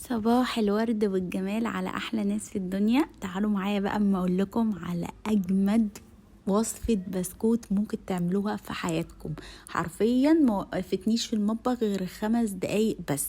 صباح الورد والجمال على احلى ناس في الدنيا. تعالوا معايا بقى اما اقول لكم على اجمد وصفة بسكوت ممكن تعملوها في حياتكم. حرفيا ما وقفتنيش في المطبخ غير 5 دقايق بس.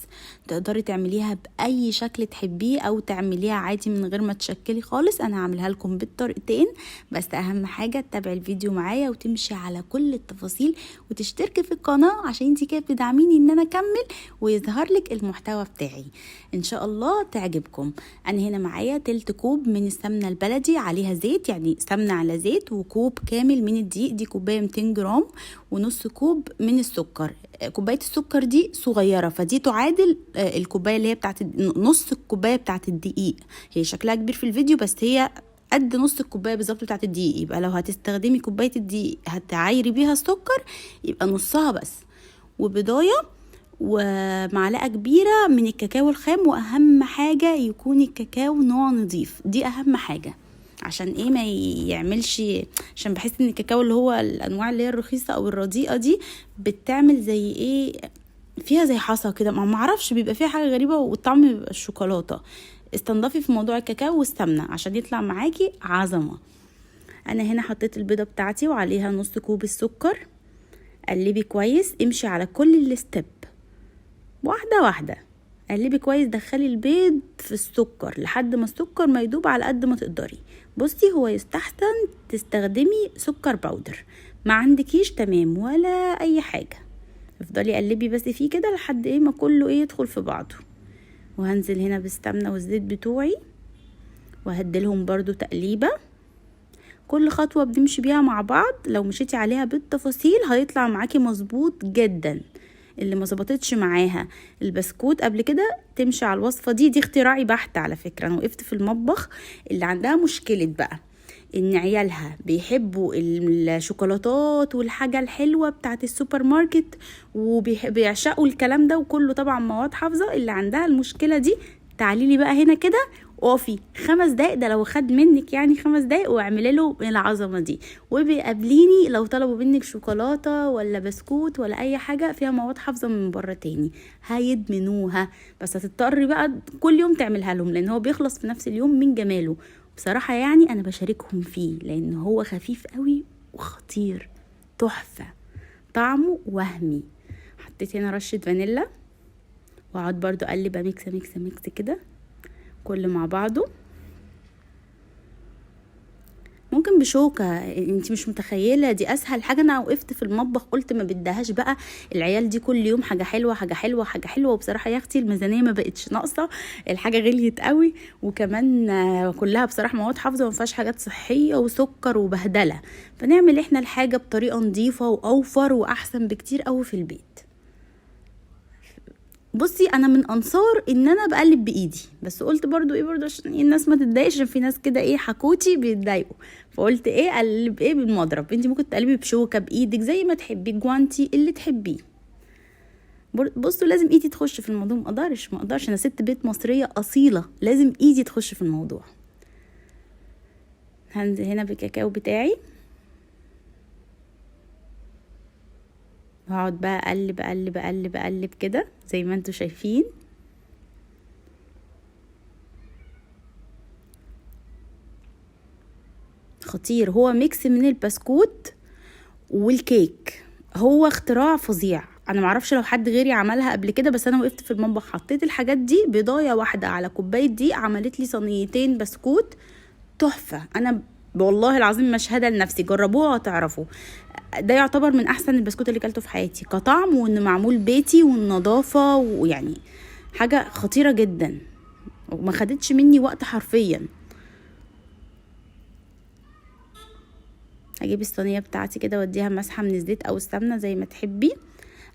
تقدري تعمليها باي شكل تحبيه او تعمليها عادي من غير ما تشكلي خالص. انا هعملها لكم بالطريقتين، بس اهم حاجة تتابعي الفيديو معايا وتمشي على كل التفاصيل وتشتركي في القناة عشان انتي كده بتدعميني ان انا اكمل ويظهر لك المحتوى بتاعي. ان شاء الله تعجبكم. انا هنا معايا تلت كوب من السمنة البلدي عليها زيت، يعني سمنة على زيت، وكوب كامل من الدقيق، دي كوبايه 200 جرام، ونص كوب من السكر. كوبايه السكر دي صغيره، فدي تعادل الكوبايه اللي هي بتاعت نص الكوبايه بتاعت الدقيق. هي شكلها كبير في الفيديو بس هي قد نص الكوبايه بالظبط بتاعت الدقيق. يبقى لو هتستخدمي كوبايه الدقيق هتعايري بيها السكر يبقى نصها بس، وبضايه ومعلقه كبيره من الكاكاو الخام. واهم حاجه يكون الكاكاو نوع نظيف، دي اهم حاجه عشان ايه ما يعملش، عشان بحس ان الكاكاو اللي هو الانواع اللي هي الرخيصه او الرديئه دي بتعمل زي ايه، فيها زي حصى كده، ما معرفش، بيبقى فيها حاجه غريبه والطعم بيبقى الشوكولاته. استنضفي في موضوع الكاكاو والسمنه عشان يطلع معاكي عظمه. انا هنا حطيت البيضه بتاعتي وعليها نص كوب السكر. قلبي كويس، امشي على كل الستيب واحده واحده. قلبي كويس، دخلي البيض في السكر لحد ما السكر ما يدوب على قد ما تقدري. بصي، هو يستحسن تستخدمي سكر باودر، ما عندكيش تمام ولا اي حاجه. افضلي قلبي بس فيه كده لحد ايه ما كله يدخل في بعضه. وهنزل هنا بالسمنه والزيت بتوعي وهديلهم برضو تقليبه. كل خطوه بنمشي بيها مع بعض، لو مشيتي عليها بالتفاصيل هيطلع معاكي مظبوط جدا. اللي ما ظبطتش معاها البسكوت قبل كده تمشي على الوصفه دي اختراعي بحت على فكره. انا وقفت في المطبخ اللي عندها مشكله بقى ان عيالها بيحبوا الشوكولاتات والحاجه الحلوه بتاعه السوبر ماركت وبيعشقوا الكلام ده، وكله طبعا مواد حافظه. اللي عندها المشكله دي تعالي لي بقى هنا كده، اقفي 5 دقايق، ده لو خد منك يعني 5 دقايق، واعملي له العظمه دي. وبيقابليني لو طلبوا منك شوكولاته ولا بسكوت ولا اي حاجه فيها مواد حافظه من بره تاني هيدمنوها. بس هتضطري بقى كل يوم تعملها لهم لان هو بيخلص في نفس اليوم من جماله. بصراحه يعني انا بشاركهم فيه لان هو خفيف قوي وخطير، تحفه، طعمه وهمي. حطيت هنا رشه فانيلا واقعد برضو اقلب ميكس ميكس ميكس كده كل مع بعضه. ممكن بشوكة، انت مش متخيلة دي اسهل حاجة. انا وقفت في المطبخ قلت ما بدهاش بقى العيال دي كل يوم حاجة حلوة حاجة حلوة حاجة حلوة. وبصراحة يا اختي الميزانية ما بقتش ناقصة، الحاجة غليت قوي، وكمان كلها بصراحة مواد حافظة وما فيهاش حاجات صحية وسكر وبهدلة. فنعمل احنا الحاجة بطريقة نظيفة واوفر واحسن بكتير قوي في البيت. بصي، انا من انصار ان انا بقلب بايدي، بس قلت برضو ايه، برضو عشان الناس ما تتضايقش، عشان في ناس كده ايه حكوتي بيتضايقوا، فقلت ايه اقلب ايه بالمضرب. انت ممكن تقلبي بشوكه بايدك زي ما تحبي، جوانتي اللي تحبيه. بصوا، لازم ايدي تخش في الموضوع، ما اقدرش، انا ست بيت مصريه اصيله، لازم ايدي تخش في الموضوع. هنزل هنا بالكاكاو بتاعي وهقعد بقى اقلب اقلب اقلب اقلب كده زي ما انتوا شايفين. خطير، هو ميكس من البسكوت والكيك، هو اختراع فظيع. انا معرفش لو حد غيري عملها قبل كده، بس انا وقفت في المطبخ حطيت الحاجات دي، بضايه واحده على كوبايه دي عملت لي صينيتين بسكوت تحفه. انا والله العظيم مشهده لنفسي، جربوها وتعرفوا. ده يعتبر من احسن البسكوت اللي كلته في حياتي كطعم، وانه معمول بيتي والنظافه، ويعني حاجه خطيره جدا وما خدتش مني وقت حرفيا. هجيب الصينيه بتاعتي كده واديها مسحه من الزيت او السمنه زي ما تحبي.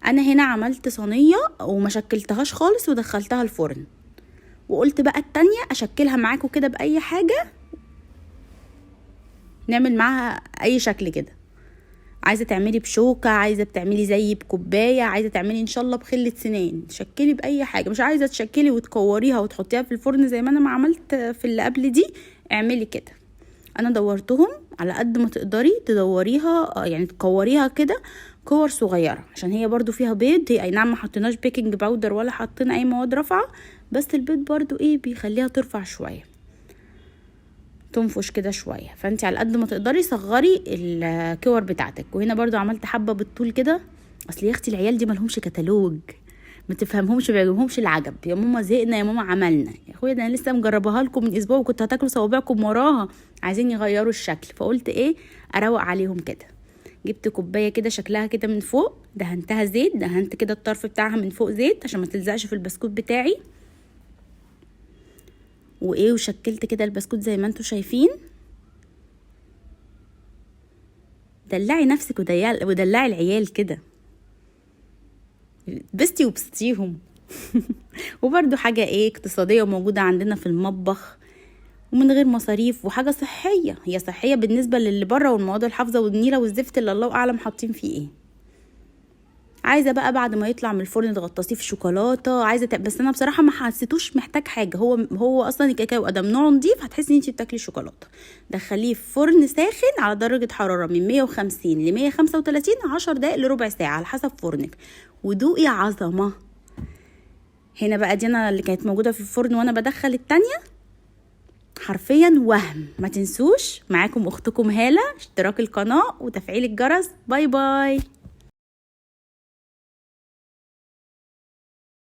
انا هنا عملت صينيه وما شكلتهاش خالص ودخلتها الفرن، وقلت بقى التانية اشكلها معاكم كده باي حاجه نعمل معاها اي شكل كده. عايزه تعملي بشوكه، عايزه بتعملي زي بكوبايه، عايزه تعملي ان شاء الله بخله سنان، شكلي باي حاجه. مش عايزه تشكلي وتكوريها وتحطيها في الفرن زي ما انا ما عملت في اللي قبل دي، اعملي كده. انا دورتهم على قد ما تقدري تدوريها، يعني تكوريها كده كور صغيره، عشان هي برضو فيها بيض. هي اي نعم ما حطيناش بيكنج باودر ولا حطينا اي مواد رافعه، بس البيض برضو ايه بيخليها ترفع شويه، تنفش كده شويه. فانت على قد ما تقدري صغري الكور بتاعتك. وهنا برضو عملت حبه بالطول كده. اصل يا اختي العيال دي مالهمش كتالوج، ما تفهمهمش، ما بيعجبهمش العجب. يا ماما زهقنا، يا ماما عملنا. يا اخويا ده انا لسه مجرباها لكم من اسبوع وكنت هتاكلوا صوابعكم وراها. عايزين يغيروا الشكل، فقلت ايه اروق عليهم كده. جبت كوبايه كده شكلها كده من فوق، دهنتها زيت، دهنت كده الطرف بتاعها من فوق زيت عشان ما تلزقش في البسكوت بتاعي. وايه وشكلت كده البسكوت زي ما انتوا شايفين. دلعي نفسك ودلعي العيال كده، بستي وبستيهم. وبرده حاجة ايه اقتصادية وموجودة عندنا في المطبخ ومن غير مصاريف، وحاجة صحية. هي صحية بالنسبة للي بره والمواد الحافظة والنيلة والزفت اللي الله اعلم حاطين فيه ايه. عايزة بقى بعد ما يطلع من الفرن تغطسيه في شوكولاتة، عايزة بس انا بصراحة ما حسيتوش محتاج حاجة. هو اصلا الكاكاو ادم نوع نضيف، هتحسي ان انتي بتاكلي شوكولاتة. دخليه في فرن ساخن على درجة حرارة من 150 ل 135 10 دقايق لربع ساعة على حسب فرنك، ودوقي عظمة. هنا بقى دي انا اللي كانت موجودة في الفرن وانا بدخل التانية، حرفيا وهم. ما تنسوش معاكم اختكم هالة اشتراك القناة وتفعيل الجرس. باي باي.